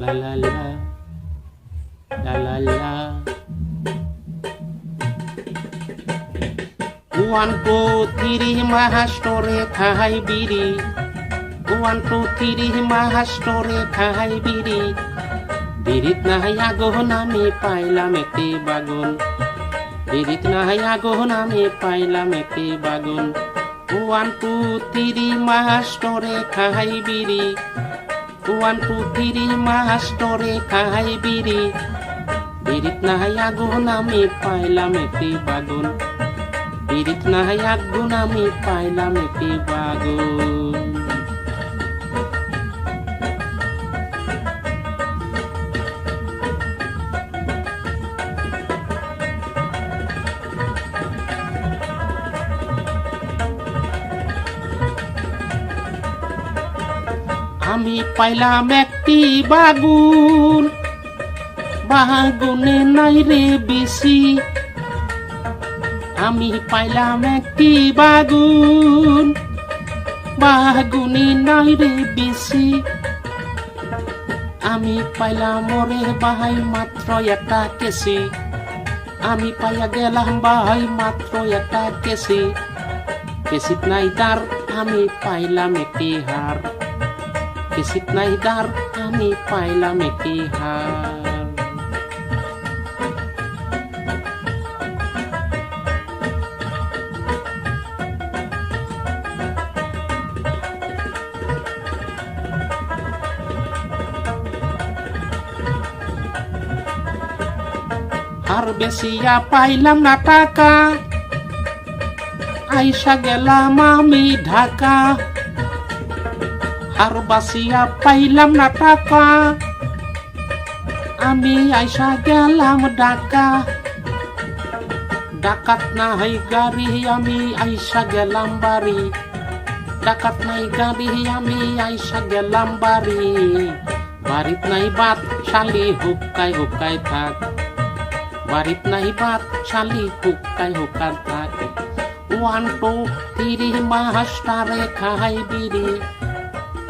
La la la, la la la. 1 2 3 মাস্টরে খাই বিড়ি 1 2 3 মাস্টরে খাই বিড়ি বিড়িত নাই আগুন আমি পাইলাম একটি বাগুন বিড়িত নাই আগুন আমি পাইলাম একটি বাগুন 1 2 3 মাস্টরে খাই বিড়ি 1 2 3 মাস্টরে খাই বিড়ি বিড়িত নাই আগুন আমি পাইলাম একটি বাগুন বিড়িত নাই আগুন আমি পাইলাম একটি বাগুন আমি পাইলাম একটি বাগুন বাগুনে নাই রে বেশি আমি পাইলাম একটি বাগুন বাগুনে নাই রে বেশি আমি পাইলাম ওরে ভাই মাত্র একটা কেসি আমি পাইয়া গেলাম ভাই মাত্র একটা কেসি কেসিত নাই দার আমি পাইলাম একটি হার কেসিত নাই দার আমি পাইলাম একটি হার আর বেশিয়া পাইলাম না টাকা আইসা গেলাম আমি ঢাকা আর বাসিয়া পাইলাম না টাকা আমি আইসা গেলাম ঢাকা ডাকাত নাই গাড়ি আমি আইসা গেলাম বাড়ি ডাকাত নাই গাড়ি আমি আইসা গেলাম বাড়ি বাড়িত নাই বাত শালি হুক্কায় হুক্কায় থাক বাড়িত নাই বাত শালি হুক্কায় হুক্কায় থাক 1 2 3 মাস্টারে খাই বিড়ি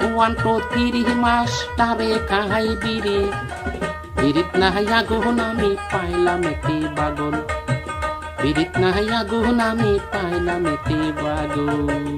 1 2 3 মাস্টারে খাই বিড়ি বিড়িত নাই আগুন আমি পাইলাম একটি বাগুন বিড়িত নাই আগুন আমি পাইলাম একটি বাগুন